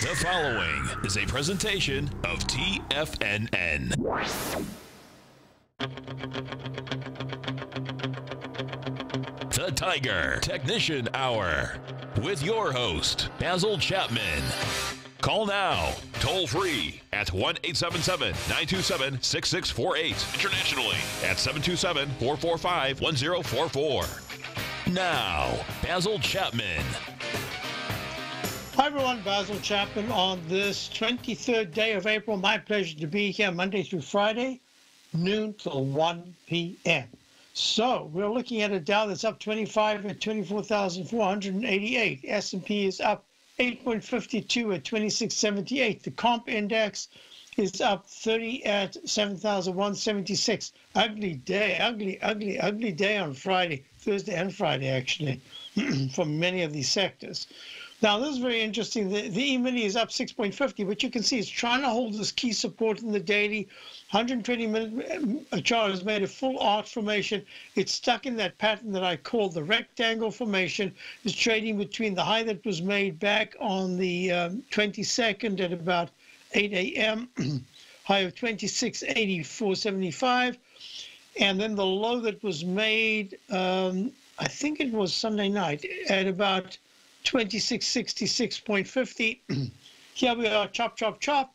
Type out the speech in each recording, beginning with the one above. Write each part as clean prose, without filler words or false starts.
The following is a presentation of TFNN. The Tiger Technician Hour with your host, Basil Chapman. Call now, toll free at 1-877-927-6648. Internationally at 727-445-1044. Now, Basil Chapman. Hi everyone, Basil Chapman on this 23rd day of April. My pleasure to be here Monday through Friday, noon till 1 p.m. So we're looking at a Dow that's up 25 at 24,488. S&P is up 8.52 at 2678. The comp index is up 30 at 7,176. Ugly day, ugly day on Friday, Thursday and Friday actually, for many of these sectors. Now, this is very interesting. The E-mini is up 6.50, but you can see it's trying to hold this key support in the daily. 120-minute chart has made a full arc formation. It's stuck in that pattern that I call the rectangle formation. It's trading between the high that was made back on the 22nd at about 8 a.m., high of 26.8475, and then the low that was made, I think it was Sunday night, at about 2666.50. Here we are, chop, chop, chop.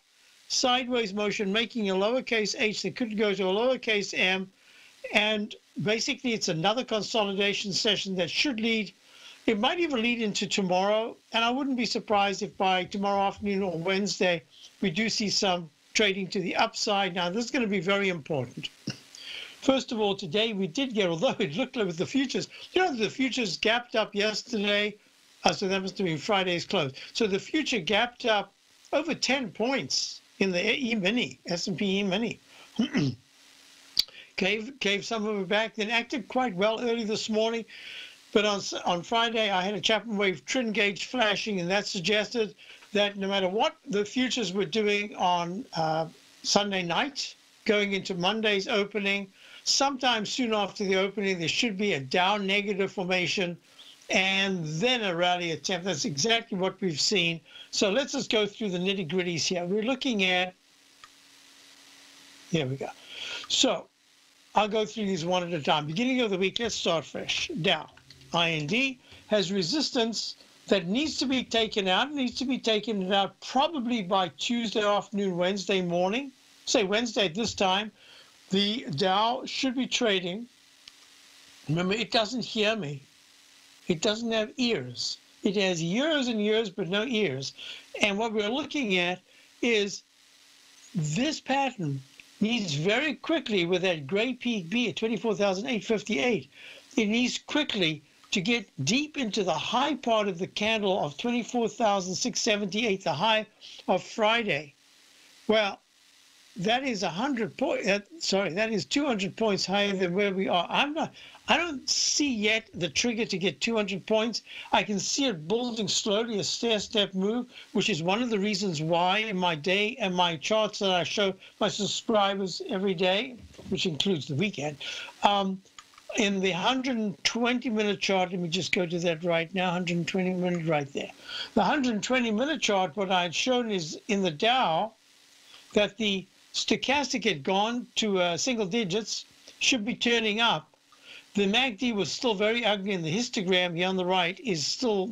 Sideways motion, making a lowercase h that could go to a lowercase m. And basically, it's another consolidation session that should lead. It might even lead into tomorrow. And I wouldn't be surprised if by tomorrow afternoon or Wednesday, we do see some trading to the upside. Now, this is going to be very important. First of all, today we did get, although it looked like with the futures, the futures gapped up yesterday. So that must have been Friday's close. So the future gapped up over 10 points in the E-mini, S&P E-mini. gave some of it back, then acted quite well early this morning. But on Friday, I had a Chapman wave trend gauge flashing, and that suggested that no matter what the futures were doing on Sunday night, going into Monday's opening, sometime soon after the opening, there should be a down negative formation and then a rally attempt. That's exactly what we've seen. So let's just go through the nitty-gritties here. We're looking at, here we go. So I'll go through these one at a time. Beginning of the week, let's start fresh. Dow, IND, has resistance that needs to be taken out. It needs to be taken out probably by Tuesday afternoon, Wednesday morning. Say Wednesday at this time. The Dow should be trading. Remember, it doesn't hear me. It doesn't have ears. It has years and years, but no ears. And what we're looking at is this pattern needs very quickly, with that gray peak B at 24,858, it needs quickly to get deep into the high part of the candle of 24,678, the high of Friday. Well, that is 100 points. That is 200 points higher than where we are. I don't see yet the trigger to get 200 points. I can see it building slowly, a stair-step move, which is one of the reasons why in my day and my charts that I show my subscribers every day, which includes the weekend, in the 120-minute chart, let me just go to that right now, 120-minute right there. The 120-minute chart, what I had shown is in the Dow that the stochastic had gone to single digits, should be turning up. The MACD was still very ugly, and the histogram here on the right is still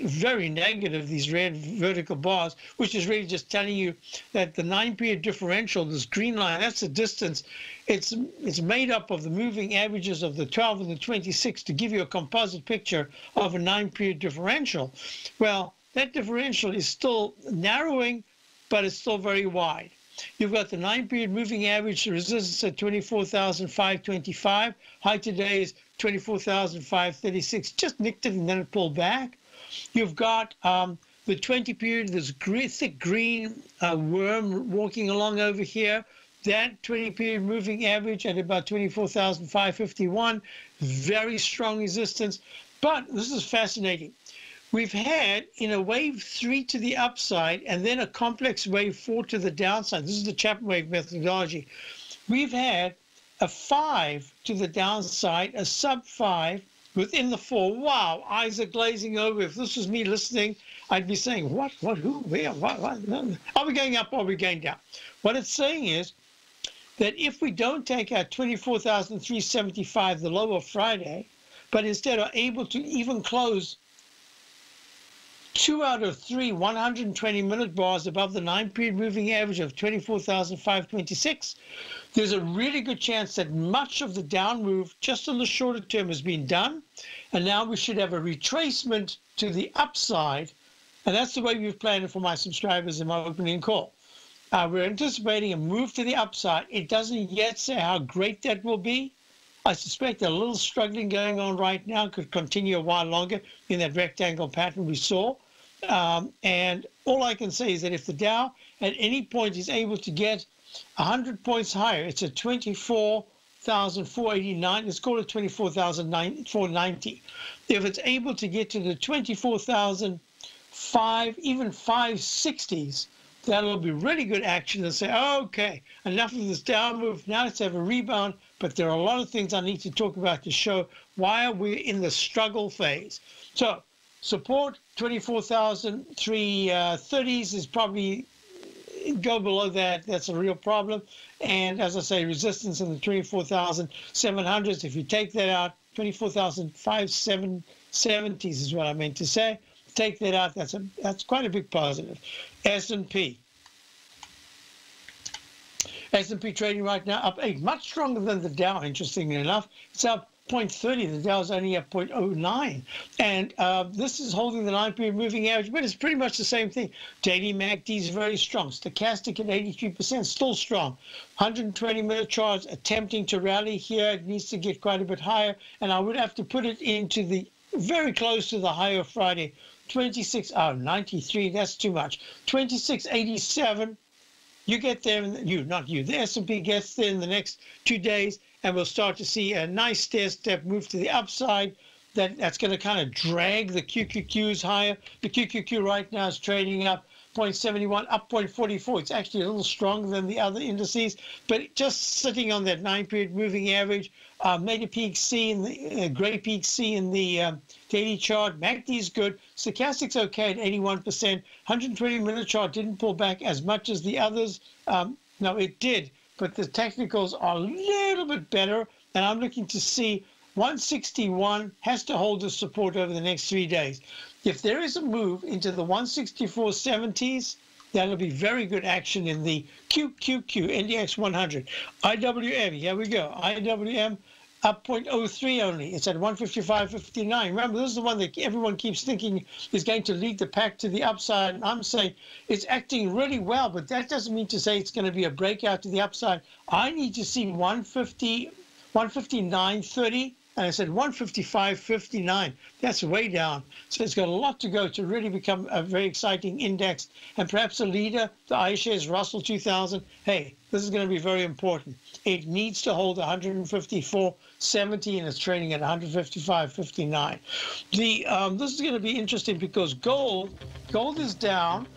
very negative, these red vertical bars, which is really just telling you that the 9-period differential, this green line, that's the distance. It's made up of the moving averages of the 12 and the 26 to give you a composite picture of a 9-period differential. Well, that differential is still narrowing, but it's still very wide. You've got the 9-period moving average resistance at 24,525. High today is 24,536. Just nicked it and then it pulled back. You've got the 20-period, this thick green worm walking along over here. That 20-period moving average at about 24,551. Very strong resistance. But this is fascinating. We've had in a wave 3 to the upside and then a complex wave 4 to the downside. This is the Chapman wave methodology. We've had a 5 to the downside, a sub 5, within the 4. Wow, eyes are glazing over. If this was me listening, I'd be saying, what, who, where, what? No. Are we going up or are we going down? What it's saying is that if we don't take out 24,375, the low of Friday, but instead are able to even close 2 out of 3 120-minute bars above the 9-period moving average of 24,526, there's a really good chance that much of the down move just on the shorter term has been done, and now we should have a retracement to the upside, and that's the way we've planned it for my subscribers in my opening call. We're anticipating a move to the upside. It doesn't yet say how great that will be. I suspect a little struggling going on right now could continue a while longer in that rectangle pattern we saw. And all I can say is that if the Dow at any point is able to get 100 points higher, it's at 24,489. Let's call it 24,490. If it's able to get to the 24,005, even 560s, that'll be really good action and say, oh, okay, enough of this down move. Now let's have a rebound. But there are a lot of things I need to talk about to show why we're in the struggle phase. So support 24,330s is probably go below that. That's a real problem. And as I say, resistance in the 24,700s. If you take that out, 24,570s is what I meant to say. Take that out. That's quite a big positive. S&P. S&P trading right now up 8, much stronger than the Dow, interestingly enough. It's up 0.30. The Dow's only up 0.09. And this is holding the 9-period moving average, but it's pretty much the same thing. Daily MACD is very strong. Stochastic at 83%, still strong. 120-minute charts attempting to rally here. It needs to get quite a bit higher. And I would have to put it into the very close to the high of Friday. 93, that's too much. 2687. You get there, not you, the S&P gets there in the next 2 days, and we'll start to see a nice stair-step move to the upside. That's going to kind of drag the QQQs higher. The QQQ right now is trading up 0.71, up 0.44. It's actually a little stronger than the other indices, but just sitting on that 9-period moving average. Made a peak C in the gray peak C in the daily chart. MACD is good. Stochastic's okay at 81%. 120-minute chart didn't pull back as much as the others. No, it did, but the technicals are a little bit better, and I'm looking to see 161 has to hold the support over the next 3 days. If there is a move into the 164.70s, that'll be very good action in the QQQ, NDX 100. IWM, here we go. IWM up 0.03 only. It's at 155.59. Remember, this is the one that everyone keeps thinking is going to lead the pack to the upside. And I'm saying it's acting really well, but that doesn't mean to say it's going to be a breakout to the upside. I need to see 159.30. And I said 155.59. That's way down. So it's got a lot to go to really become a very exciting index. And perhaps a leader, the iShares Russell 2000. Hey, this is going to be very important. It needs to hold 154.70, and it's trading at 155.59. This is going to be interesting because gold is down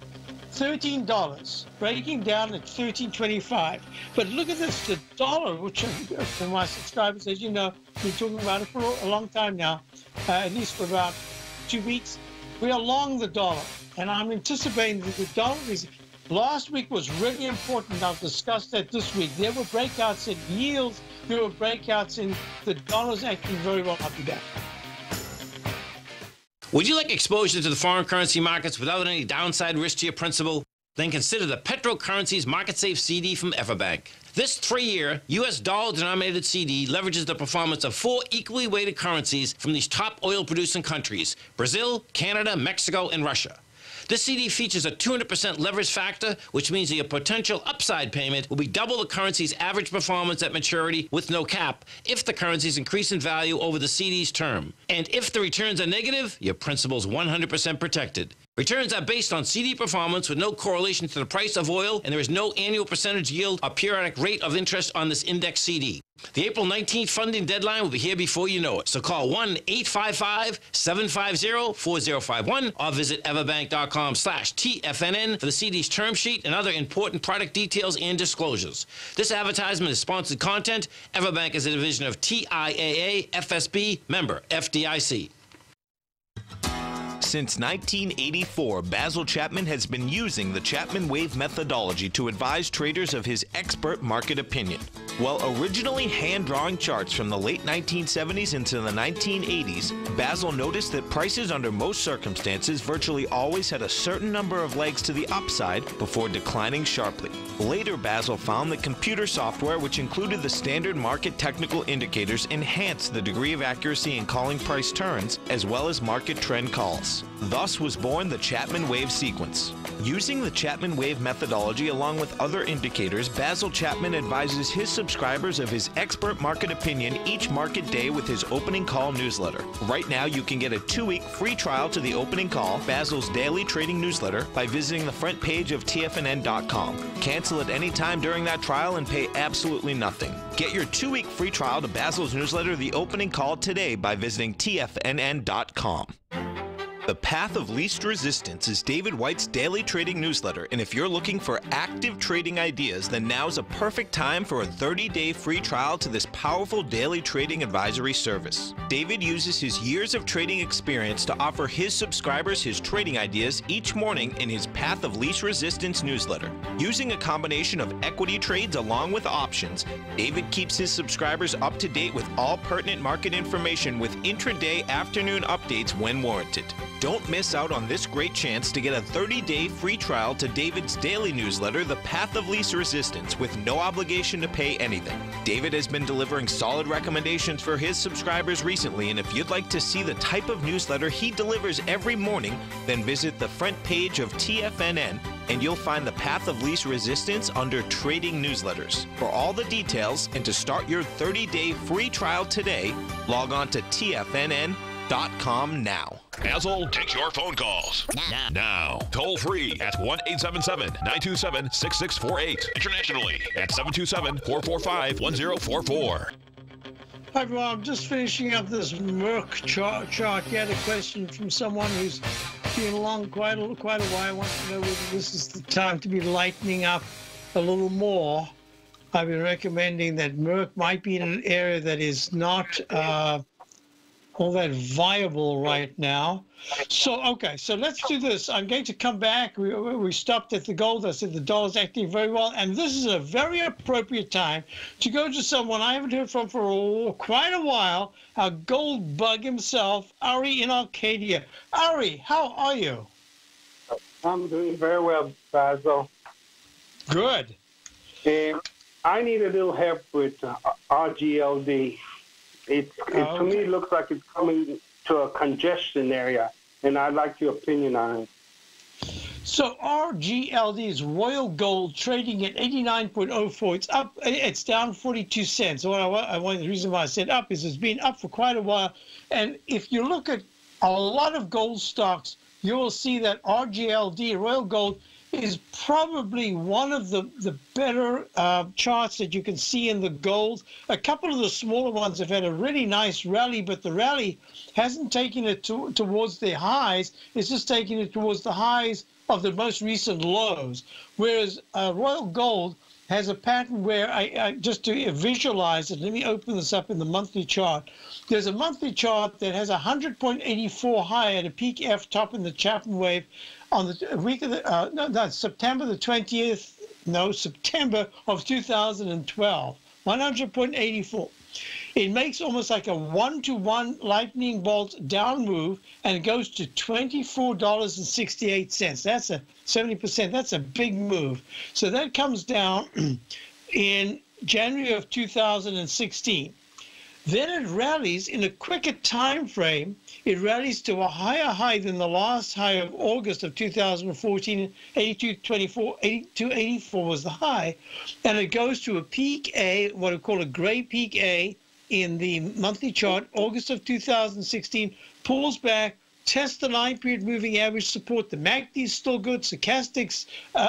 $13, breaking down at $13.25. But look at this, the dollar, which for my subscribers, as you know, we've been talking about it for a long time now, at least for about 2 weeks. We are long the dollar, and I'm anticipating that the dollar is. Last week was really important. I'll discuss that this week. There were breakouts in yields. There were breakouts in the dollars acting very well. I'll be back. Would you like exposure to the foreign currency markets without any downside risk to your principal? Then consider the Petro Currencies Market Safe CD from Everbank. This 3-year U.S. dollar-denominated CD leverages the performance of 4 equally weighted currencies from these top oil-producing countries: Brazil, Canada, Mexico, and Russia. This CD features a 200% leverage factor, which means that your potential upside payment will be double the currency's average performance at maturity with no cap if the currencies increase in value over the CD's term. And if the returns are negative, your principal's 100% protected. Returns are based on CD performance with no correlation to the price of oil, and there is no annual percentage yield or periodic rate of interest on this index CD. The April 19th funding deadline will be here before you know it. So call 1-855-750-4051 or visit everbank.com/TFNN for the CD's term sheet and other important product details and disclosures. This advertisement is sponsored content. Everbank is a division of TIAA FSB, member FDIC. Since 1984, Basil Chapman has been using the Chapman Wave methodology to advise traders of his expert market opinion. While originally hand-drawing charts from the late 1970s into the 1980s, Basil noticed that prices under most circumstances virtually always had a certain number of legs to the upside before declining sharply. Later, Basil found that computer software, which included the standard market technical indicators, enhanced the degree of accuracy in calling price turns, as well as market trend calls. Thus was born the Chapman Wave sequence. Using the Chapman Wave methodology along with other indicators, Basil Chapman advises his subscribers of his expert market opinion each market day with his opening call newsletter. Right now, you can get a 2-week free trial to the opening call, Basil's daily trading newsletter, by visiting the front page of TFNN.com. Cancel at any time during that trial and pay absolutely nothing. Get your 2-week free trial to Basil's newsletter, The Opening Call, today by visiting TFNN.com. The Path of Least Resistance is David White's daily trading newsletter, and if you're looking for active trading ideas, then now's a perfect time for a 30-day free trial to this powerful daily trading advisory service. David uses his years of trading experience to offer his subscribers his trading ideas each morning in his Path of Least Resistance newsletter. Using a combination of equity trades along with options, David keeps his subscribers up to date with all pertinent market information with intraday afternoon updates when warranted. Don't miss out on this great chance to get a 30-day free trial to David's daily newsletter, The Path of Least Resistance, with no obligation to pay anything. David has been delivering solid recommendations for his subscribers recently, and if you'd like to see the type of newsletter he delivers every morning, then visit the front page of TFNN and you'll find the Path of Least Resistance under Trading Newsletters. For all the details and to start your 30-day free trial today, log on to TFNN.com now. Basil takes your phone calls. Now. Toll free at 1-877-927-6648. Internationally at 727-445-1044. Hi, everyone. I'm just finishing up this Merck chart. You had a question from someone who's been along quite a while. Wants to know whether this is the time to be lightening up a little more. I've been recommending that Merck might be in an area that is not all that viable right now. So let's do this. I'm going to come back. We stopped at the gold. I said the dollar's acting very well, and this is a very appropriate time to go to someone I haven't heard from for quite a while, our gold bug himself, Ari in Arcadia. Ari, how are you? I'm doing very well, Basil. Good. I need a little help with RGLD. To me, it looks like it's coming to a congestion area, and I'd like your opinion on it. So RGLD is Royal Gold trading at 89.04. It's up. It's down 42 cents. The reason why I said up is it's been up for quite a while. And if you look at a lot of gold stocks, you will see that RGLD, Royal Gold, is probably one of the better charts that you can see in the gold. A couple of the smaller ones have had a really nice rally, but the rally hasn't taken it towards the highs. It's just taking it towards the highs of the most recent lows. Whereas Royal Gold has a pattern where I just to visualize it, let me open this up in the monthly chart. There's a monthly chart that has a 100.84 high at a peak F top in the Chapman wave on the week of September the 20th, September of 2012, 100.84. It makes almost like a 1-to-1 lightning bolt down move, and it goes to $24.68. That's a 70%. That's a big move. So that comes down in January of 2016. Then it rallies in a quicker time frame. It rallies to a higher high than the last high of August of 2014. 82.84 was the high. And it goes to a peak A, what I call a gray peak A in the monthly chart, August of 2016, pulls back, test the 9-period moving average support. The MACD is still good. Stochastics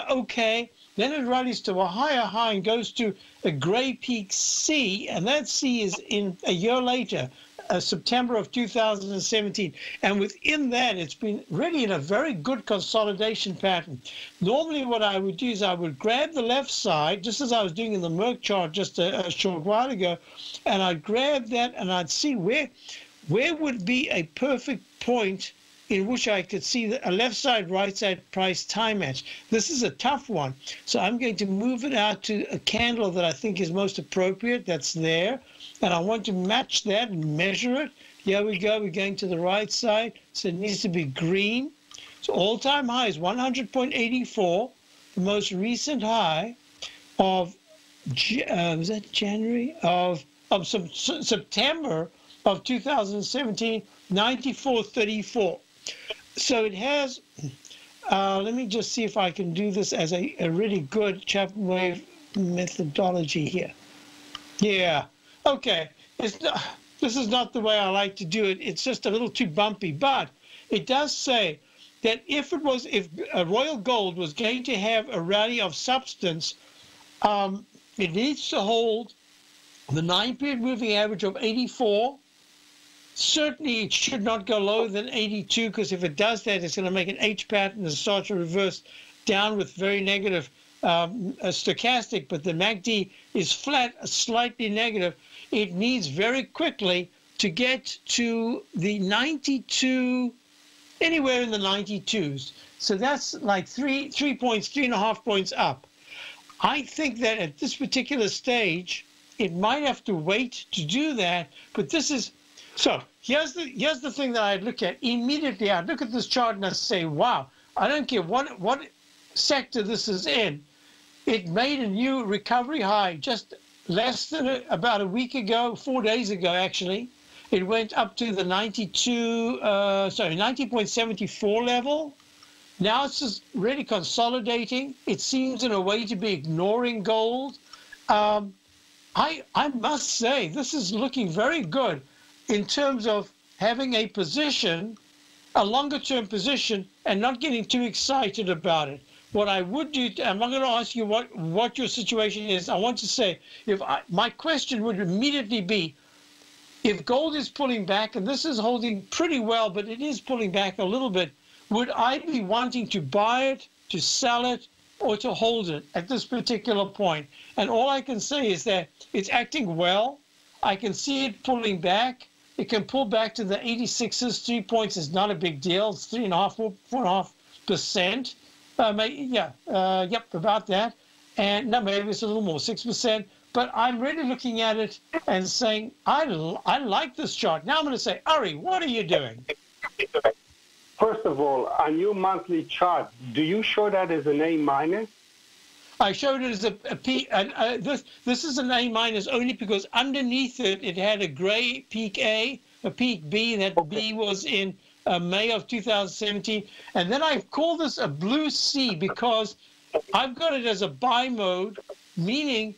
okay. Then it rallies to a higher high and goes to a gray peak C, and that C is in a year later, September of 2017. And within that, it's been really in a very good consolidation pattern. Normally what I would do is I would grab the left side, just as I was doing in the Merck chart just a short while ago, and I'd grab that and I'd see where would be a perfect point in which I could see a left side, right side price time match. This is a tough one. So I'm going to move it out to a candle that I think is most appropriate. That's there. And I want to match that and measure it. Here we go. We're going to the right side. So it needs to be green. So all-time high is 100.84. The most recent high of, was that January? Of September of 2017, 94.34. So it has, let me just see if I can do this as a really good Chapman wave methodology here. Yeah, okay. This is not the way I like to do it. It's just a little too bumpy, but it does say that if Royal Gold was going to have a rally of substance, it needs to hold the 9-period moving average of 84. Certainly, it should not go lower than 82, because if it does that, it's going to make an H pattern and start to reverse down with very negative stochastic. But the MACD is flat, slightly negative. It needs very quickly to get to the 92, anywhere in the 92s. So that's like 3.5 points up. I think that at this particular stage, it might have to wait to do that. But this is. So here's the thing that I look at immediately. I look at this chart and I say, wow, I don't care what sector this is in. It made a new recovery high just less than about a week ago, 4 days ago, actually. It went up to the 90.74 level. Now it's just really consolidating. It seems in a way to be ignoring gold. I must say, this is looking very good in terms of having a position, a longer-term position, and not getting too excited about it. What I would do, I'm not going to ask you what your situation is. I want to say, my question would immediately be, if gold is pulling back, and this is holding pretty well, but it is pulling back a little bit, would I be wanting to buy it, to sell it, or to hold it at this particular point? And all I can say is that it's acting well. I can see it pulling back. It can pull back to the 86s. 3 points is not a big deal. It's 3.5%, 4.5%. Yep, about that. And no, maybe it's a little more, 6%. But I'm really looking at it and saying, I like this chart. Now I'm going to say, Ari, what are you doing? First of all, on your monthly chart, do you show that as an A-? I showed it as a P. This is an A- only because underneath it, it had a gray peak A, a peak B. That B was in May of 2017. And then I've called this a blue C because I've got it as a buy mode, meaning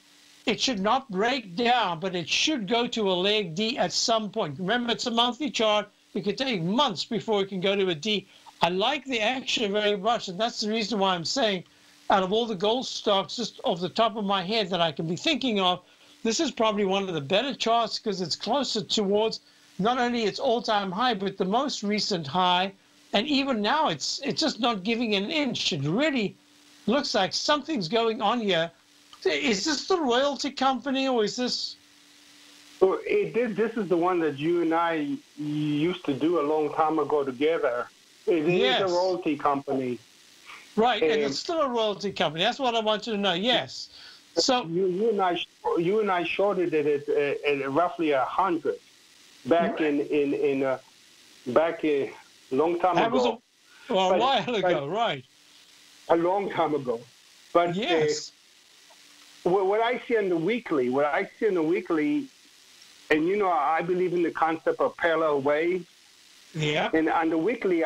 it should not break down, but it should go to a leg D at some point. Remember, it's a monthly chart. It could take months before it can go to a D. I like the action very much, and that's the reason why I'm saying, out of all the gold stocks, just off the top of my head that I can be thinking of, this is probably one of the better charts because it's closer towards not only its all-time high, but the most recent high. And even now, it's just not giving an inch. It really looks like something's going on here. Is this the royalty company, or is this? Well, this is the one that you and I used to do a long time ago together. It is a royalty company. Right, and it's still a royalty company. That's what I want you to know. Yes. So you and I shorted it at roughly 100 back in long time that ago. A while ago, right? A long time ago. But yes. What I see on the weekly, and you know, I believe in the concept of parallel waves. Yeah. And on the weekly,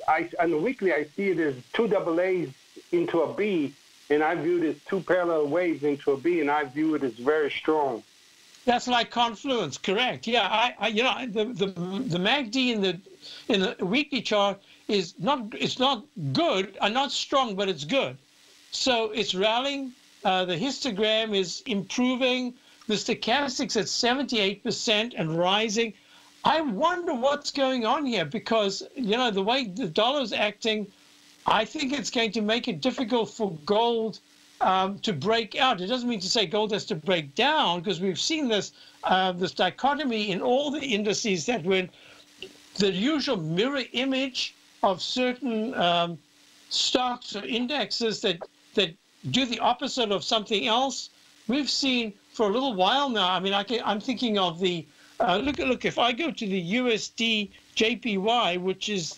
I see it as two double A's into a B, and I view it as two parallel waves into a B, and I view it as very strong. That's like confluence, correct? Yeah, the MACD and the in the weekly chart is not, it's not good, not strong, but it's good. So it's rallying. The histogram is improving. The stochastics at 78% and rising. I wonder what's going on here because, you know, the way the dollar's acting, I think it's going to make it difficult for gold to break out. It doesn't mean to say gold has to break down, because we've seen this this dichotomy in all the indices, that when the usual mirror image of certain stocks or indexes that do the opposite of something else, we've seen for a little while now. I mean, I'm thinking of the look. If I go to the USD JPY, which is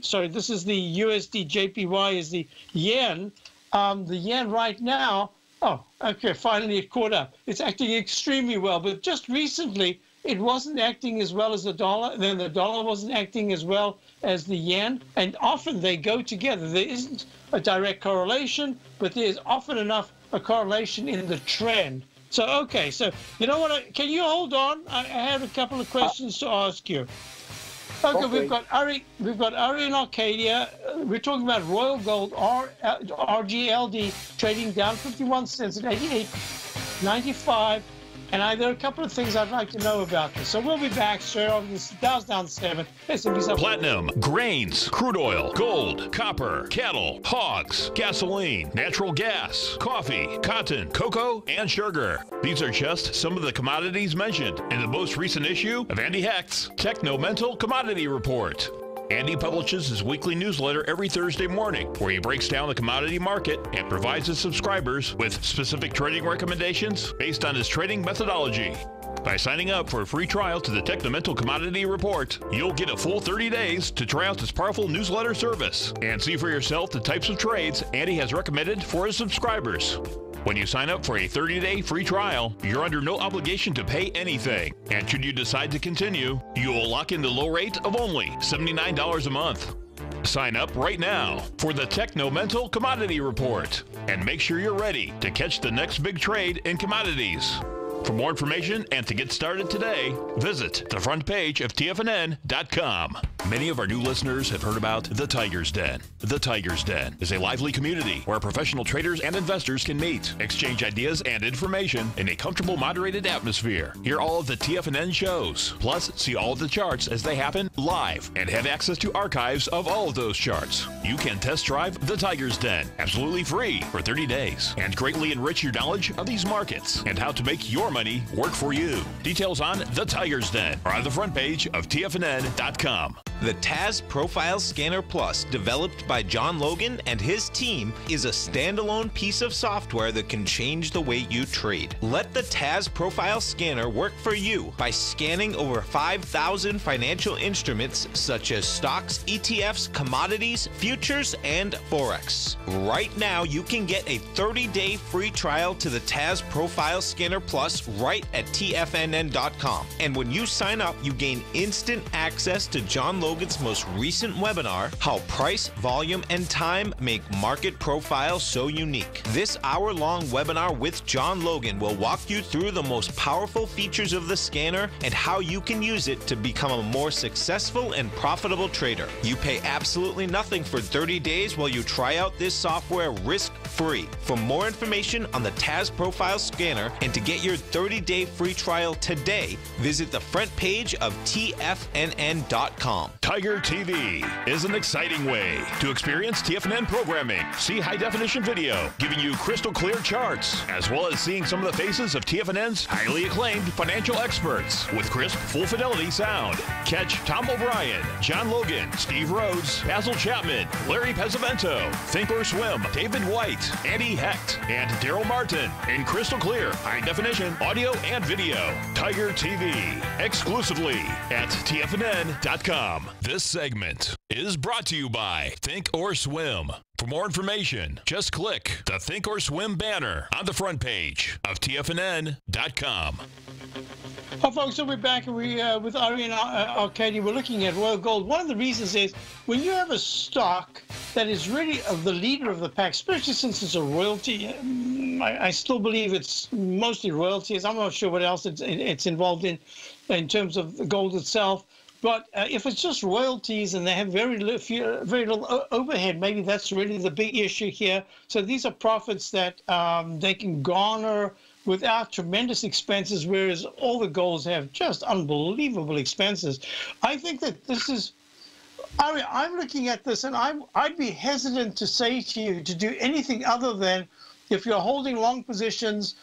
sorry, this is the USD JPY is the yen. The yen right now, oh, okay, finally it caught up. It's acting extremely well, but just recently it wasn't acting as well as the dollar. Then the dollar wasn't acting as well as the yen, and often they go together. There isn't a direct correlation, but there's often enough a correlation in the trend. So, okay, so you know what? Can you hold on? I have a couple of questions to ask you. Okay, we've got Ari in Arcadia. We're talking about Royal Gold, RGLD, trading down 51 cents at 88.95. And there are a couple of things I'd like to know about this. So we'll be back, sir. This Dow's down 7. Platinum, grains, crude oil, gold, copper, cattle, hogs, gasoline, natural gas, coffee, cotton, cocoa, and sugar. These are just some of the commodities mentioned in the most recent issue of Andy Hecht's Techno-Mental Commodity Report. Andy publishes his weekly newsletter every Thursday morning, where he breaks down the commodity market and provides his subscribers with specific trading recommendations based on his trading methodology. By signing up for a free trial to the Techno-Mental Commodity Report, you'll get a full 30 days to try out this powerful newsletter service and see for yourself the types of trades Andy has recommended for his subscribers. When you sign up for a 30-day free trial, you're under no obligation to pay anything. And should you decide to continue, you will lock in the low rate of only $79 a month. Sign up right now for the Techno-Mental Commodity Report and make sure you're ready to catch the next big trade in commodities. For more information and to get started today, visit the front page of TFNN.com. Many of our new listeners have heard about The Tiger's Den. The Tiger's Den is a lively community where professional traders and investors can meet, exchange ideas and information in a comfortable, moderated atmosphere. Hear all of the TFNN shows, plus see all of the charts as they happen live and have access to archives of all of those charts. You can test drive The Tiger's Den absolutely free for 30 days and greatly enrich your knowledge of these markets and how to make your money work for you. Details on The Tiger's Den are on the front page of TFNN.com. The TAS Profile Scanner Plus, developed by John Logan and his team, is a standalone piece of software that can change the way you trade. Let the TAS Profile Scanner work for you by scanning over 5,000 financial instruments such as stocks, ETFs, commodities, futures, and Forex. Right now, you can get a 30-day free trial to the TAS Profile Scanner Plus right at TFNN.com. And when you sign up, you gain instant access to John Logan's most recent webinar, How Price, Volume, and Time Make Market Profile So Unique. This hour-long webinar with John Logan will walk you through the most powerful features of the scanner and how you can use it to become a more successful and profitable trader. You pay absolutely nothing for 30 days while you try out this software risk-free. For more information on the TAS Profile Scanner and to get your 30-day free trial today, visit the front page of TFNN.com. Tiger TV is an exciting way to experience TFNN programming. See high-definition video, giving you crystal clear charts, as well as seeing some of the faces of TFNN's highly acclaimed financial experts with crisp, full-fidelity sound. Catch Tom O'Brien, John Logan, Steve Rhodes, Basil Chapman, Larry Pesavento, Think or Swim, David White, Andy Hecht, and Daryl Martin in crystal clear, high-definition audio and video. Tiger TV, exclusively at TFNN.com. This segment is brought to you by Think or Swim. For more information, just click the Think or Swim banner on the front page of TFNN.com. Well, folks, so we're back and we with Ari and Arcadia. We're looking at Royal Gold. One of the reasons is when you have a stock that is really the leader of the pack, especially since it's a royalty, I still believe it's mostly royalties. I'm not sure what else it's involved in terms of the gold itself. But if it's just royalties and they have very little overhead, maybe that's really the big issue here. So these are profits that they can garner without tremendous expenses, whereas all the golds have just unbelievable expenses. I think that this is, I'm looking at this and I'd be hesitant to say to you to do anything other than, if you're holding long positions,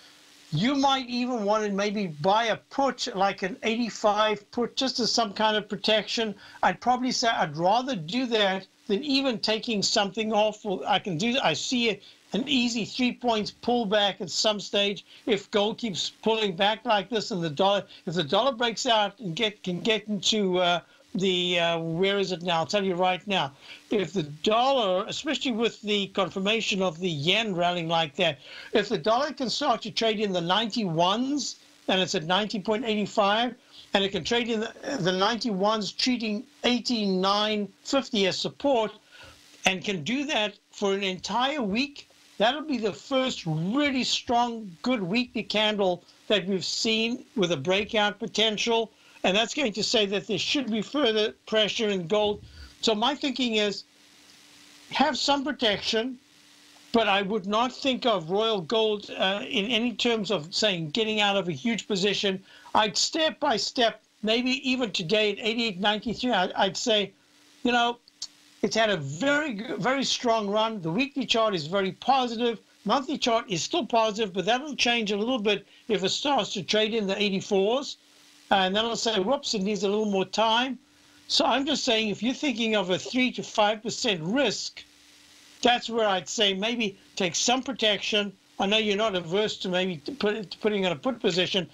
you might even want to maybe buy a put, like an 85 put, just as some kind of protection. I'd probably say I'd rather do that than even taking something off. I see an easy 3 points pullback at some stage if gold keeps pulling back like this, and if the dollar breaks out and can get into where is it now? I'll tell you right now. If the dollar, especially with the confirmation of the yen rallying like that, if the dollar can start to trade in the 91s, and it's at 90.85, and it can trade in the 91s, treating 89.50 as support, and can do that for an entire week, that'll be the first really strong, good weekly candle that we've seen with a breakout potential. And that's going to say that there should be further pressure in gold. So my thinking is have some protection, but I would not think of Royal Gold in any terms of saying getting out of a huge position. I'd step by step, maybe even today at 88.93, I'd say, you know, it's had a very strong run. The weekly chart is very positive. Monthly chart is still positive, but that'll change a little bit if it starts to trade in the 84s. And then I'll say, whoops, it needs a little more time. So I'm just saying, if you're thinking of a 3 to 5% risk, that's where I'd say maybe take some protection. I know you're not averse to maybe putting in a put position,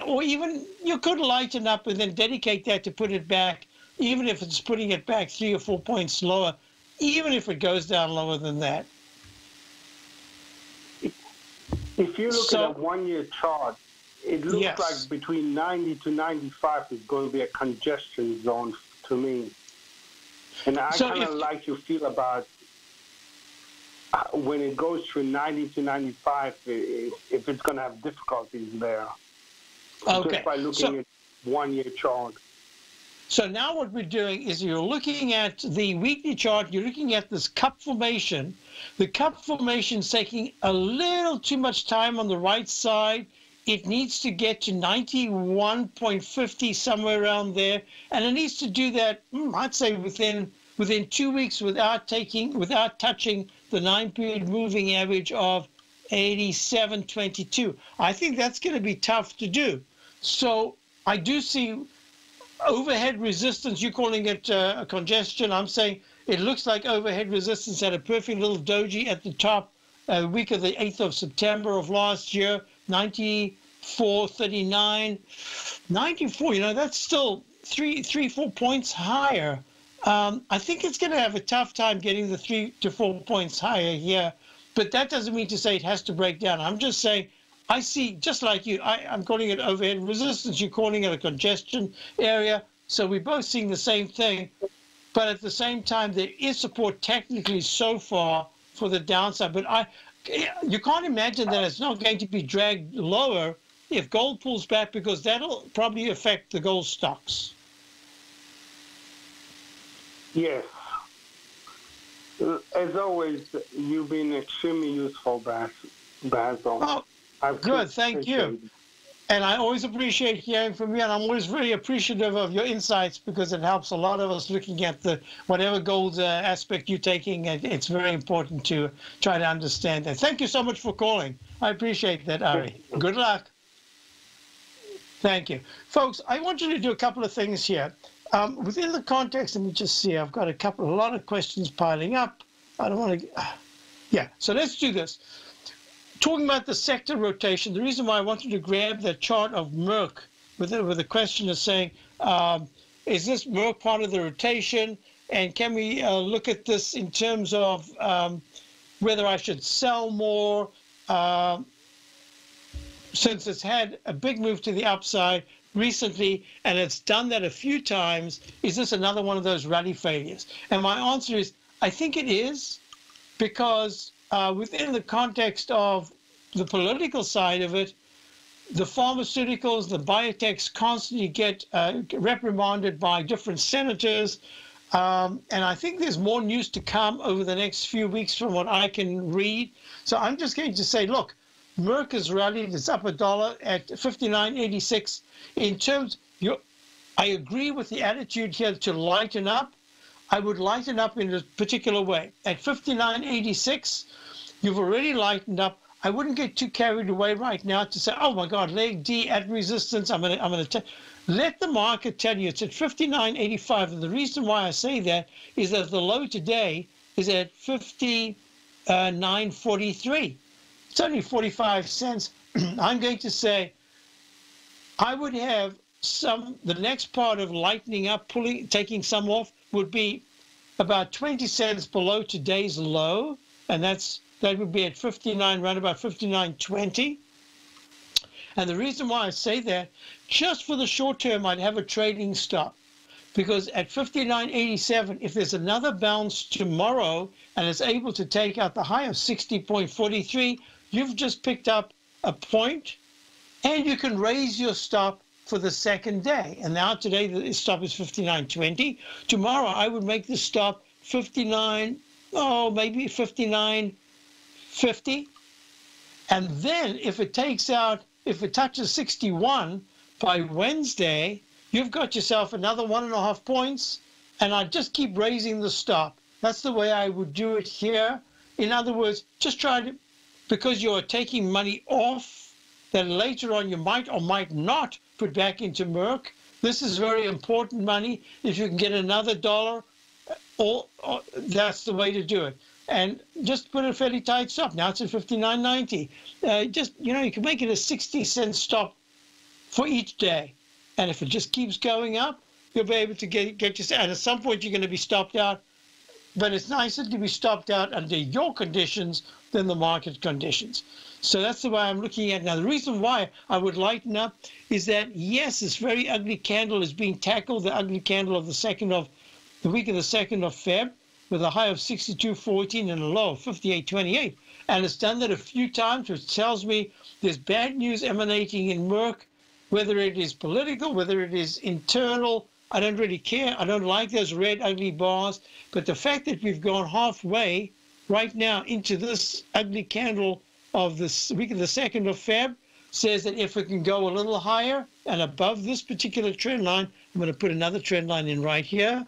or even you could lighten up and then dedicate that to put it back, even if it's putting it back 3 or 4 points lower, even if it goes down lower than that. If you look at a one-year chart, it looks like between 90 to 95 is going to be a congestion zone to me. And I kind of like you feel about when it goes through 90 to 95, if it's going to have difficulties there. Okay. Just by looking at one-year chart. So now what we're doing is you're looking at the weekly chart, you're looking at this cup formation. The cup formation is taking a little too much time on the right side. It needs to get to 91.50, somewhere around there. And it needs to do that, I'd say, within 2 weeks without touching the 9-period moving average of 87.22. I think that's going to be tough to do. So I do see overhead resistance. You're calling it a congestion. I'm saying it looks like overhead resistance had a perfect little doji at the top week of the 8th of September of last year. 94.39, 94. You know, that's still 4 points higher. I think it's going to have a tough time getting the 3 to 4 points higher here, but that doesn't mean to say it has to break down. I'm just saying, I see, just like you, I'm calling it overhead resistance. You're calling it a congestion area. So we're both seeing the same thing, but at the same time, there is support technically so far for the downside. But you can't imagine that it's not going to be dragged lower if gold pulls back, because that'll probably affect the gold stocks. Yes. As always, you've been extremely useful, Basil. Oh, good. Thank you. And I always appreciate hearing from you, and I'm always very appreciative of your insights, because it helps a lot of us looking at whatever gold aspect you're taking. It's very important to try to understand that. Thank you so much for calling. I appreciate that, Ari. Good luck. Thank you. Folks, I want you to do a couple of things here. Within the context, let me just see, I've got a lot of questions piling up. I don't want to, yeah, so let's do this. Talking about the sector rotation, the reason why I wanted to grab the chart of Merck with the question is saying, is this Merck part of the rotation? And can we look at this in terms of whether I should sell more since it's had a big move to the upside recently, and it's done that a few times? Is this another one of those rally failures? And my answer is, I think it is, because within the context of the political side of it, the pharmaceuticals, the biotechs constantly get reprimanded by different senators. And I think there's more news to come over the next few weeks from what I can read. So I'm just going to say, look, Merck has rallied. It's up $1 at 59.86. In terms, I agree with the attitude here to lighten up. I would lighten up in a particular way. At 59.86, you've already lightened up. I wouldn't get too carried away right now to say, oh my God, leg D at resistance. I'm gonna let the market tell you it's at 59.85. And the reason why I say that is that the low today is at 59.43. It's only 45 cents. I'm going to say I would have the next part of lightening up, taking some off would be about 20 cents below today's low. And that would be at 59, around about 59.20. And the reason why I say that, just for the short term, I'd have a trading stop. Because at 59.87, if there's another bounce tomorrow and it's able to take out the high of 60.43, you've just picked up a point and you can raise your stop for the second day. And now today the stop is 59.20. Tomorrow I would make the stop 59, maybe 59.50. And then if it touches 61 by Wednesday, you've got yourself another 1.5 points, and I just keep raising the stop. That's the way I would do it here. In other words, just try to, because you're taking money off that later on you might or might not put back into Merck. This is very important money. If you can get another $1, that's the way to do it. And just put a fairly tight stop. Now it's at 59.90. You can make it a 60-cent stop for each day. And if it just keeps going up, you'll be able to get yourself. And at some point, you're going to be stopped out. But it's nicer to be stopped out under your conditions than the market conditions. So that's the way I'm looking at it. Now, the reason why I would lighten up is that, yes, this very ugly candle is being tackled, the ugly candle of the week of the 2nd of Feb, with a high of 62.14 and a low of 58.28. And it's done that a few times, which tells me there's bad news emanating in Merck, whether it is political, whether it is internal. I don't really care. I don't like those red, ugly bars. But the fact that we've gone halfway right now into this ugly candle of this week of the 2nd of Feb says that if it can go a little higher and above this particular trend line, I'm going to put another trend line in right here.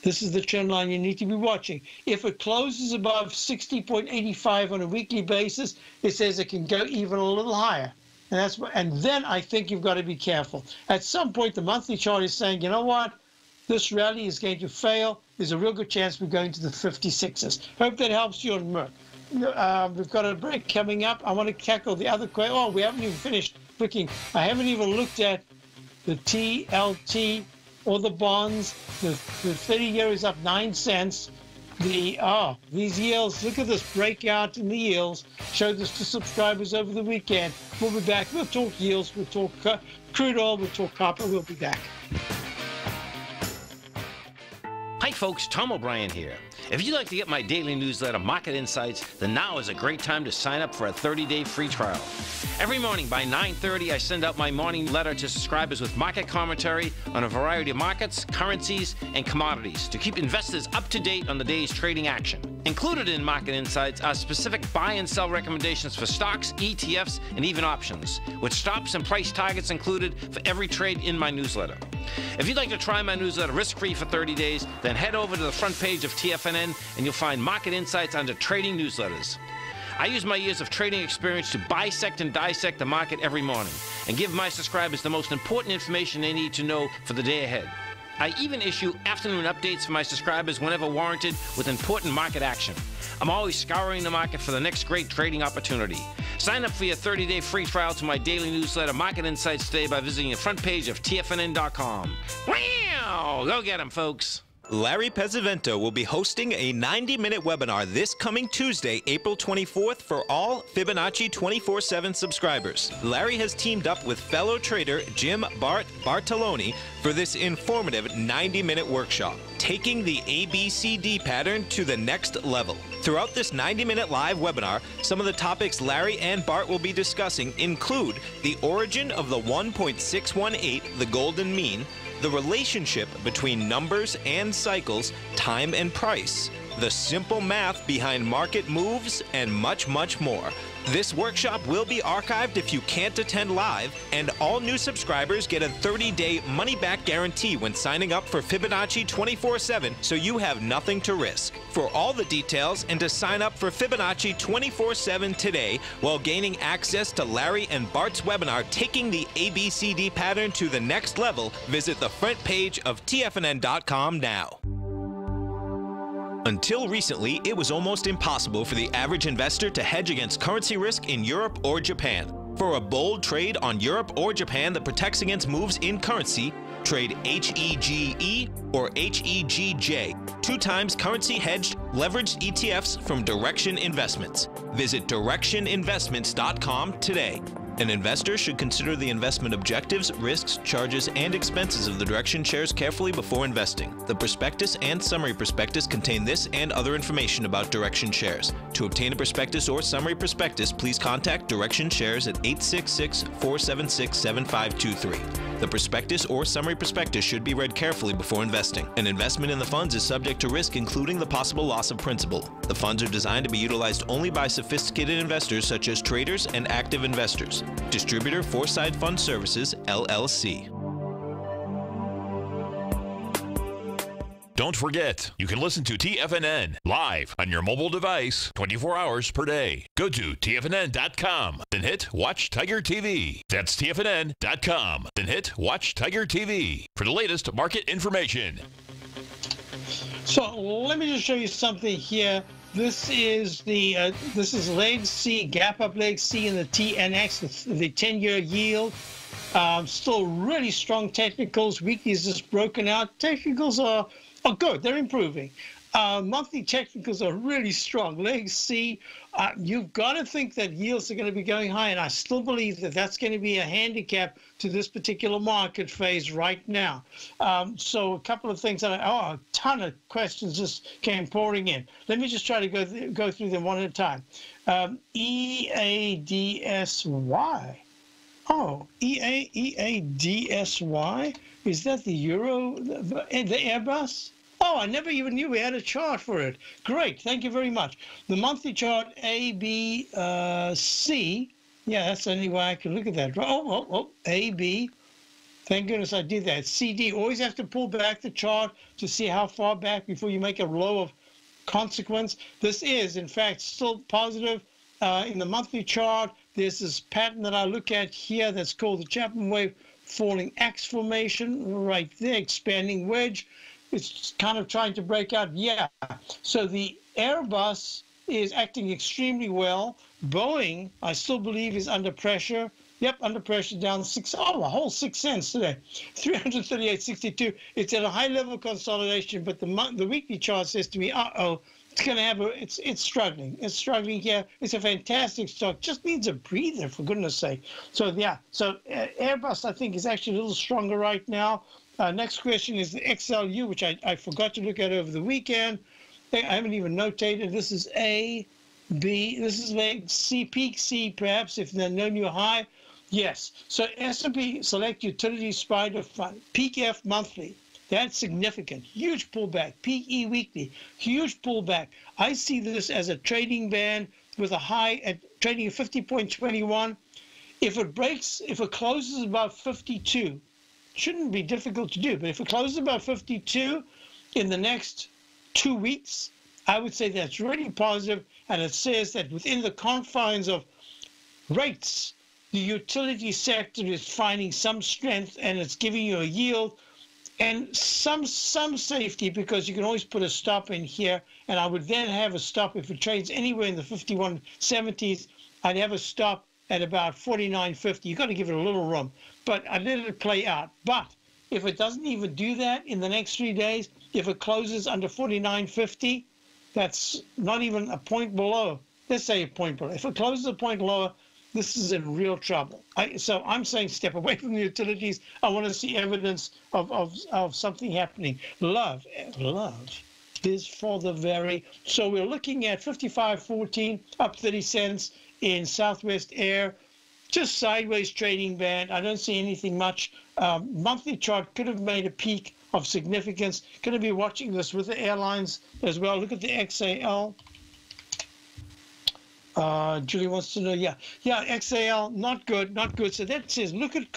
This is the trend line you need to be watching. If it closes above 60.85 on a weekly basis, it says it can go even a little higher. And then I think you've got to be careful. At some point, the monthly chart is saying, you know what? This rally is going to fail. There's a real good chance we're going to the 56s. Hope that helps you on Merck. We've got a break coming up. I want to tackle the other question. Oh, we haven't even finished looking. I haven't even looked at the TLT or the bonds. The 30-year is up 9 cents. These yields, look at this breakout in the yields. Showed this to subscribers over the weekend. We'll be back. We'll talk yields. We'll talk crude oil. We'll talk copper. We'll be back. Hi, folks. Tom O'Brien here. If you'd like to get my daily newsletter, Market Insights, then now is a great time to sign up for a 30-day free trial. Every morning by 9:30, I send out my morning letter to subscribers with market commentary on a variety of markets, currencies, and commodities to keep investors up to date on the day's trading action. Included in Market Insights are specific buy and sell recommendations for stocks, ETFs, and even options, with stops and price targets included for every trade in my newsletter. If you'd like to try my newsletter risk-free for 30 days, then head over to the front page of TFNN and you'll find Market Insights under Trading Newsletters. I use my years of trading experience to bisect and dissect the market every morning and give my subscribers the most important information they need to know for the day ahead. I even issue afternoon updates for my subscribers whenever warranted with important market action. I'm always scouring the market for the next great trading opportunity. Sign up for your 30-day free trial to my daily newsletter, Market Insights, today by visiting the front page of TFNN.com. Wow! Go get them, folks. Larry Pesavento will be hosting a 90-minute webinar this coming Tuesday, April 24th for all Fibonacci 24/7 subscribers. Larry has teamed up with fellow trader Jim Bartoloni for this informative 90-minute workshop, taking the ABCD pattern to the next level. Throughout this 90-minute live webinar, some of the topics Larry and Bart will be discussing include the origin of the 1.618, the golden mean, the relationship between numbers and cycles, time and price, the simple math behind market moves, and much, much more. This workshop will be archived if you can't attend live, and all new subscribers get a 30-day money-back guarantee when signing up for Fibonacci 24/7, so you have nothing to risk. For all the details and to sign up for Fibonacci 24/7 today while gaining access to Larry and Bart's webinar Taking the ABCD Pattern to the Next Level, visit the front page of TFNN.com now. Until recently, it was almost impossible for the average investor to hedge against currency risk in Europe or Japan. For a bold trade on Europe or Japan that protects against moves in currency, trade HEGE or HEGJ, 2 times currency hedged leveraged ETFs from Direction Investments. Visit directioninvestments.com today. An investor should consider the investment objectives, risks, charges, and expenses of the Direction shares carefully before investing. The prospectus and summary prospectus contain this and other information about Direction shares. To obtain a prospectus or summary prospectus, please contact Direction Shares at 866-476-7523. The prospectus or summary prospectus should be read carefully before investing. An investment in the funds is subject to risk, including the possible loss of principal. The funds are designed to be utilized only by sophisticated investors such as traders and active investors. Distributor Foreside Fund Services, LLC. Don't forget, you can listen to TFNN live on your mobile device 24 hours per day. Go to TFNN.com, then hit Watch Tiger TV. That's TFNN.com, then hit Watch Tiger TV for the latest market information. So let me just show you something here. This is the this is leg C, gap up leg C in the TNX, the 10-year yield. Still really strong technicals. Weeklies just broken out. Technicals are good. They're improving. Monthly technicals are really strong. Leg C, you've got to think that yields are going to be going high, and I still believe that that's going to be a handicap to this particular market phase right now. So a couple of things. A ton of questions just came pouring in. Let me just try to go through them one at a time. EADSY. Oh, EADSY? Is that the Euro, the Airbus? Oh, I never even knew we had a chart for it. Great, thank you very much. The monthly chart ABC. Yeah, that's the only way I can look at that. Oh, AB. Thank goodness I did that. CD, always have to pull back the chart to see how far back before you make a low of consequence. This is, in fact, still positive. In the monthly chart, there's this pattern that I look at here that's called the Chapman wave falling axe formation right there, expanding wedge. It's kind of trying to break out. Yeah. So the Airbus is acting extremely well. Boeing, I still believe, is under pressure. Yep, under pressure down a whole 6 cents today. 338.62. It's at a high level consolidation, but the weekly chart says to me, it's going to have it's struggling. It's struggling here. It's a fantastic stock. Just needs a breather, for goodness sake. So yeah, Airbus, I think, is actually a little stronger right now. Next question is the XLU, which I forgot to look at over the weekend. I haven't even notated. This is A, B. This is like C, peak C, perhaps, if there's no new high. Yes. So S&P Select Utility Spider Fund, peak F monthly. That's significant. Huge pullback. Peak E weekly. Huge pullback. I see this as a trading band with a high at trading at 50.21. If it closes above 52, shouldn't be difficult to do. But if it closes above 52 in the next 2 weeks, I would say that's really positive. And it says that within the confines of rates, the utility sector is finding some strength and it's giving you a yield and some safety, because you can always put a stop in here. And I would then have a stop if it trades anywhere in the 51.70s. I'd have a stop at about 49.50. You've got to give it a little room, but I let it play out. But if it doesn't even do that in the next 3 days, If it closes under 49.50, that's not even a point below. Let's say a point below. If it closes a point lower, this is in real trouble. So I'm saying step away from the utilities. I want to see evidence of something happening. Love is for the very. So we're looking at 55.14 up 30 cents in Southwest Air. Just sideways trading band. I don't see anything much. Monthly chart could have made a peak of significance. Going to be watching this with the airlines as well. Look at the XAL. Julie wants to know, yeah, XAL, not good. So that says, look at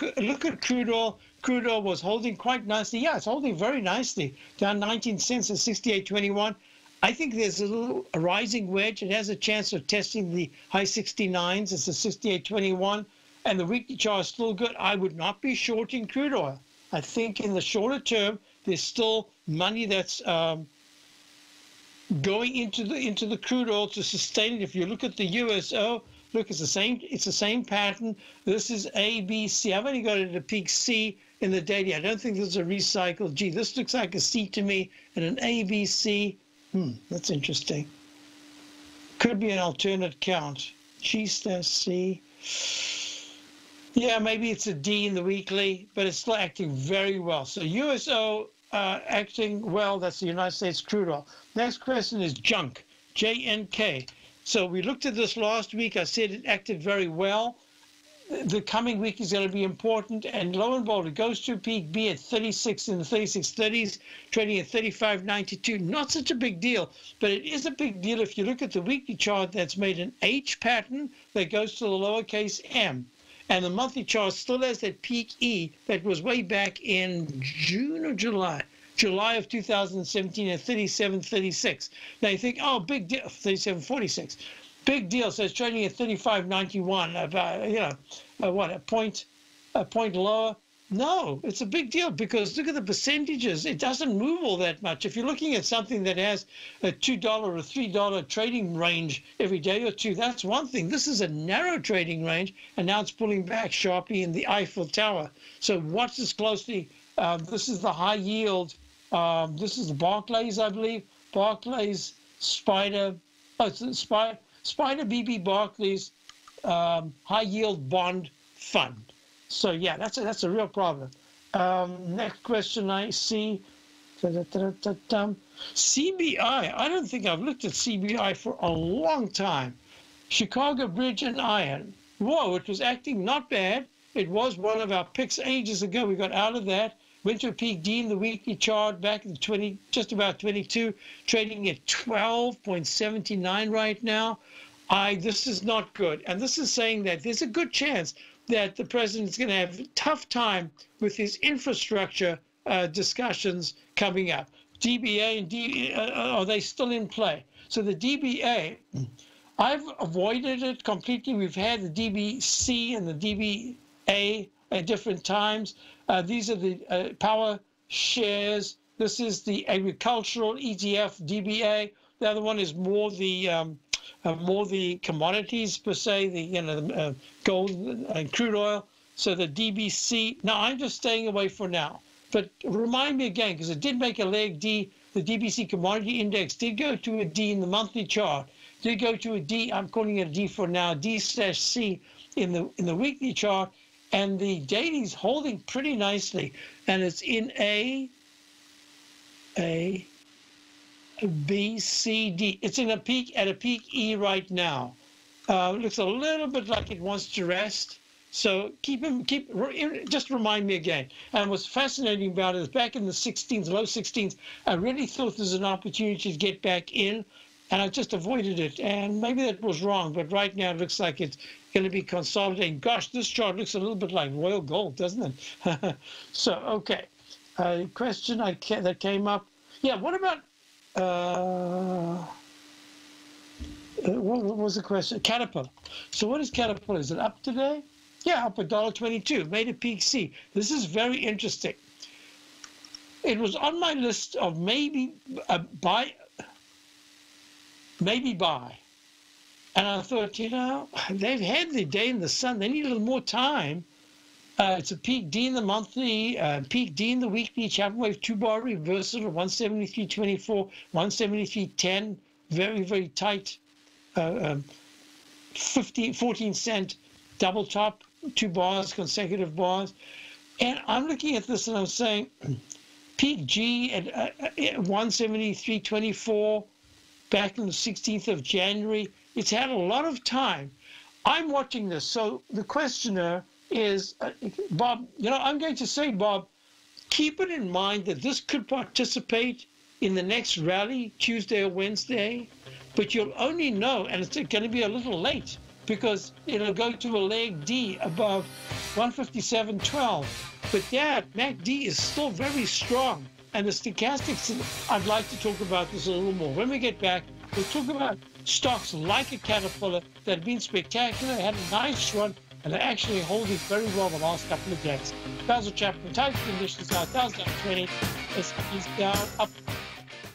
crude oil. Crude oil was holding quite nicely. Yeah, it's holding very nicely, down 19 cents at 68.21. I think there's a rising wedge. It has a chance of testing the high 69s. It's a 68.21, and the weekly chart is still good. I would not be shorting crude oil. I think in the shorter term, there's still money that's going into the crude oil to sustain it. If you look at the USO, look, it's the same pattern. This is A, B, C. I've only got it at a peak C in the daily. I don't think this is a recycle. Gee, this looks like a C to me, and an A, B, C. That's interesting. Could be an alternate count. G/C. Yeah, maybe it's a D in the weekly, but it's still acting very well. So USO acting well. That's the United States crude oil. Next question is junk, JNK. So we looked at this last week. I said it acted very well. The coming week is going to be important, and lo and behold, it goes to peak B at 36 in the 3630s, trading at 35.92. Not such a big deal, but it is a big deal if you look at the weekly chart that's made an H pattern that goes to the lowercase m. And the monthly chart still has that peak E that was way back in June or July of 2017 at 37.36. Now you think, oh, big deal, 37.46. Big deal. So it's trading at 35.91, about what, a point lower. No, it's a big deal because look at the percentages. It doesn't move all that much. If you're looking at something that has a $2 or $3 trading range every day or two, that's one thing. This is a narrow trading range, and now it's pulling back sharply in the Eiffel Tower. So watch this closely. This is the high yield. This is the Barclays, I believe. Barclays, Spider. Oh, it's the Spider BB Barclays high yield bond fund. So yeah, that's a real problem. Next question I see. CBI. I don't think I've looked at CBI for a long time. Chicago Bridge and Iron. Whoa, it was acting not bad. It was one of our picks ages ago. We got out of that. Went to a peak D in the weekly chart back in just about 22, trading at 12.79 right now. This is not good. And this is saying that there's a good chance that the president's going to have a tough time with his infrastructure discussions coming up. DBA and are they still in play? So the DBA, I've avoided it completely. We've had the DBC and the DBA at different times. These are the power shares. This is the agricultural ETF DBA. The other one is more the commodities per se, the gold and crude oil. So the DBC. Now I'm just staying away for now. But remind me again, because it did make a leg D. The DBC commodity index did go to a D in the monthly chart. Did go to a D. I'm calling it a D for now. D/C in the weekly chart, and the daily's holding pretty nicely, and it's in A, B, C, D. It's in a peak E right now. Looks a little bit like it wants to rest. So just remind me again. And what's fascinating about it is back in the 16s, low 16s, I really thought there's an opportunity to get back in, and I just avoided it. And maybe that was wrong, but right now it looks like it's going to be consolidating. Gosh, this chart looks a little bit like Royal Gold, doesn't it? So, okay. Question that came up. Yeah, what about... what was the question? Caterpillar. So what is Caterpillar? Is it up today? Yeah, up $1.22. Made a peak C. This is very interesting. It was on my list of maybe buy. And I thought, they've had the day in the sun. They need a little more time. It's a peak D in the monthly, peak D in the weekly, Chapman Wave 2-bar reversal of 173.24, 173.10, very, very tight, 14 cent double top, 2 bars, consecutive bars. And I'm looking at this and I'm saying, peak G at 173.24 back on the 16th of January. It's had a lot of time. I'm watching this. So the questioner is, Bob, I'm going to say, Bob, keep it in mind that this could participate in the next rally, Tuesday or Wednesday, but you'll only know, and it's going to be a little late, because it'll go to a leg D above 157.12. But MACD is still very strong. And the stochastics, I'd like to talk about this a little more. When we get back, we'll talk about stocks like a Caterpillar that have been spectacular, had a nice run, and are actually holding very well the last couple of days. Basil Chapman, tight conditions now, Dow's down 20, S&P's down, up.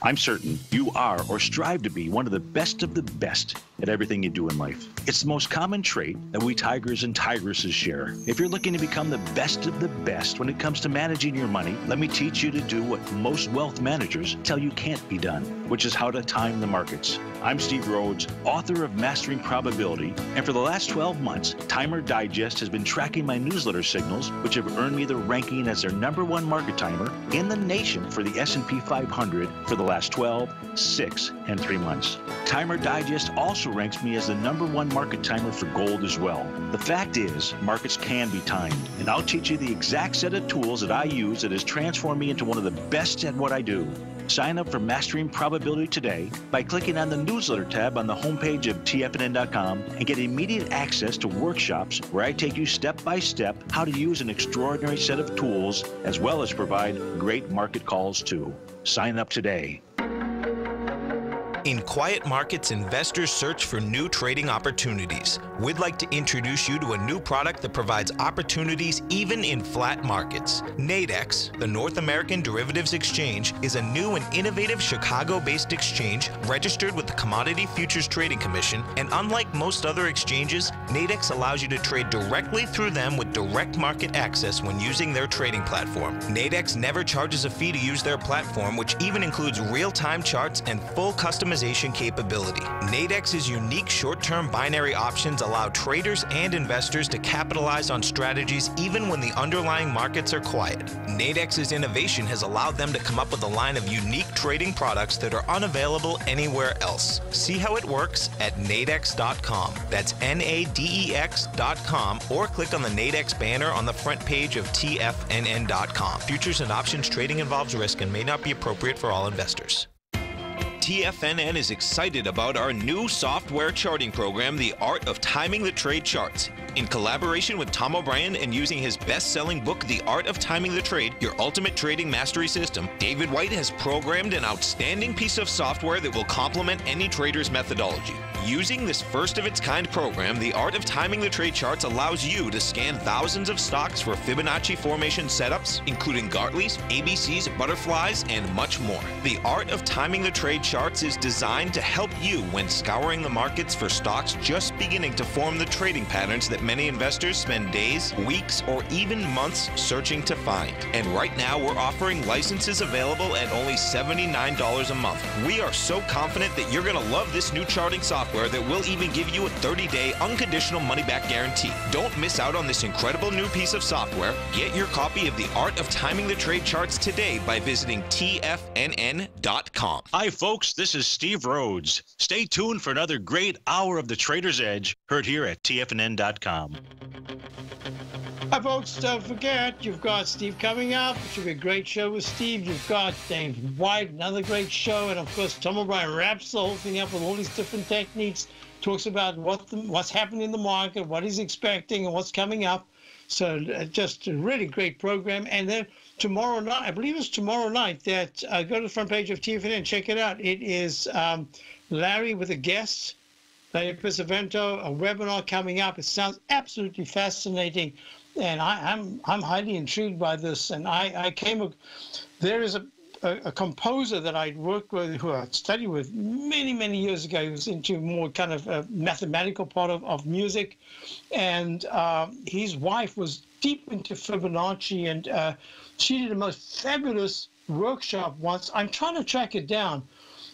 I'm certain you are or strive to be one of the best at everything you do in life. It's the most common trait that we tigers and tigresses share. If you're looking to become the best of the best when it comes to managing your money, let me teach you to do what most wealth managers tell you can't be done, which is how to time the markets. I'm Steve Rhodes, author of Mastering Probability, and for the last 12 months, Timer Digest has been tracking my newsletter signals, which have earned me the ranking as their #1 market timer in the nation for the S&P 500 for the last 12, 6, and 3 months. Timer Digest also ranks me as the #1 market timer for gold as well. The fact is, markets can be timed, and I'll teach you the exact set of tools that I use that has transformed me into one of the best at what I do. Sign up for Mastering Probability today by clicking on the newsletter tab on the homepage of TFNN.com and get immediate access to workshops where I take you step by step how to use an extraordinary set of tools as well as provide great market calls too. Sign up today. In quiet markets, investors search for new trading opportunities. We'd like to introduce you to a new product that provides opportunities even in flat markets. Nadex, the North American Derivatives Exchange, is a new and innovative Chicago-based exchange registered with the Commodity Futures Trading Commission, and unlike most other exchanges, Nadex allows you to trade directly through them with direct market access when using their trading platform. Nadex never charges a fee to use their platform, which even includes real-time charts and full customization capability. Nadex's unique short-term binary options allow traders and investors to capitalize on strategies even when the underlying markets are quiet. Nadex's innovation has allowed them to come up with a line of unique trading products that are unavailable anywhere else. See how it works at nadex.com. That's NADEX.com, or click on the Nadex banner on the front page of TFNN.com. Futures and options trading involves risk and may not be appropriate for all investors. TFNN is excited about our new software charting program, The Art of Timing the Trade Charts. In collaboration with Tom O'Brien and using his best-selling book, The Art of Timing the Trade, Your Ultimate Trading Mastery System, David White has programmed an outstanding piece of software that will complement any trader's methodology. Using this first-of-its-kind program, The Art of Timing the Trade Charts allows you to scan thousands of stocks for Fibonacci formation setups, including Gartley's, ABC's, butterflies, and much more. The Art of Timing the Trade Charts is designed to help you when scouring the markets for stocks just beginning to form the trading patterns that many investors spend days, weeks, or even months searching to find. And right now, we're offering licenses available at only $79 a month. We are so confident that you're going to love this new charting software that will even give you a 30-day unconditional money-back guarantee. Don't miss out on this incredible new piece of software. Get your copy of The Art of Timing the Trade Charts today by visiting TFNN.com. Hi, folks. This is Steve Rhodes. Stay tuned for another great hour of The Trader's Edge, heard here at TFNN.com. Hi, folks. Don't forget, you've got Steve coming up. It should be a great show with Steve. You've got Dave White, another great show. And, of course, Tom O'Brien wraps the whole thing up with all these different techniques, talks about what's happening in the market, what he's expecting, and what's coming up. So just a really great program. And then tomorrow night, I believe it's tomorrow night, that go to the front page of TFNN and check it out. It is Larry with a guest, Larry Pesavento, a webinar coming up. It sounds absolutely fascinating. And I'm highly intrigued by this. And there is a composer that I'd worked with, who I studied with many years ago. He was into more kind of a mathematical part of music. And his wife was deep into Fibonacci, and she did a most fabulous workshop once. I'm trying to track it down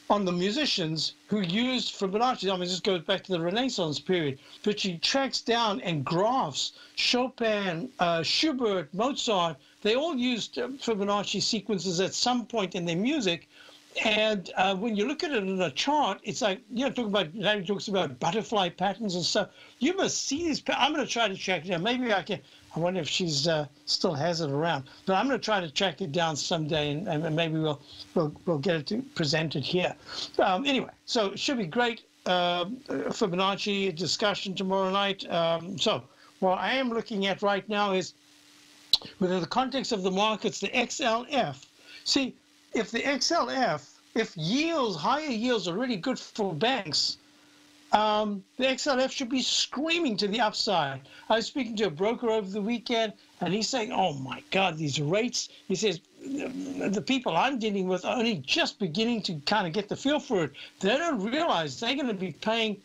on the musicians who used Fibonacci. I mean, this goes back to the Renaissance period, but she tracks down and graphs Chopin, Schubert, Mozart. They all used Fibonacci sequences at some point in their music. And when you look at it in a chart, it's like, Larry talks about butterfly patterns and stuff. You must see these. I'm going to try to track it down. Maybe I can. I wonder if she's still has it around. But I'm going to try to track it down someday, and maybe we'll get it to present it here. Anyway, so it should be great. Fibonacci discussion tomorrow night. So what I am looking at right now is, within the context of the markets, the XLF. See, if the XLF, if higher yields are really good for banks, the XLF should be screaming to the upside. I was speaking to a broker over the weekend, and he's saying, oh my God, these rates. He says, the people I'm dealing with are only just beginning to kind of get the feel for it. They don't realize they're going to be paying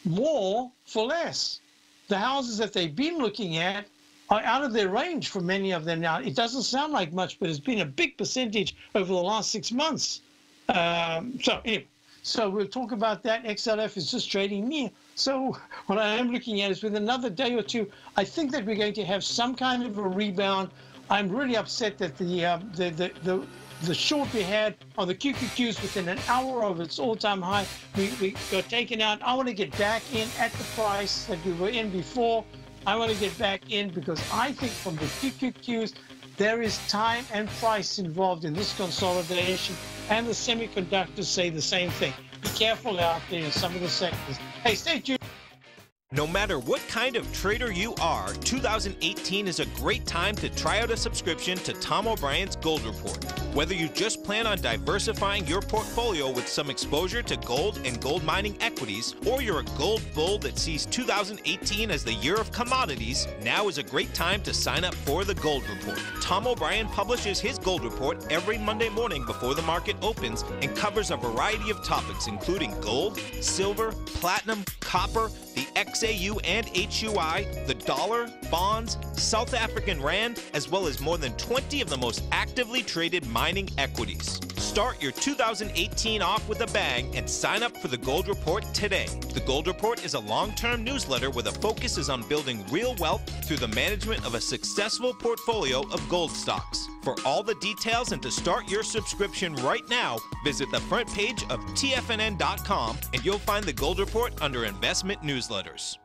more for less. The houses that they've been looking at are out of their range for many of them now. It doesn't sound like much, but it's been a big percentage over the last 6 months. So anyway, so we'll talk about that. XLF is just trading near. So what I am looking at is, with another day or two, I think that we're going to have some kind of a rebound. I'm really upset that the short we had on the QQQs within an hour of its all-time high, we got taken out. I want to get back in at the price that we were in before. I want to get back in because I think from the QQQs, there is time and price involved in this consolidation, and the semiconductors say the same thing. Be careful out there in some of the sectors. Hey, stay tuned. No matter what kind of trader you are, 2018 is a great time to try out a subscription to Tom O'Brien's Gold Report. Whether you just plan on diversifying your portfolio with some exposure to gold and gold mining equities, or you're a gold bull that sees 2018 as the year of commodities, now is a great time to sign up for the Gold Report. Tom O'Brien publishes his Gold Report every Monday morning before the market opens and covers a variety of topics, including gold, silver, platinum, copper, the XAU and HUI, the dollar, bonds, South African rand, as well as more than 20 of the most actively traded mining equities. Start your 2018 off with a bang and sign up for the Gold Report today. The Gold Report is a long-term newsletter where the focus is on building real wealth through the management of a successful portfolio of gold stocks. For all the details and to start your subscription right now, visit the front page of TFNN.com and you'll find the Gold Report under Investment Newsletters.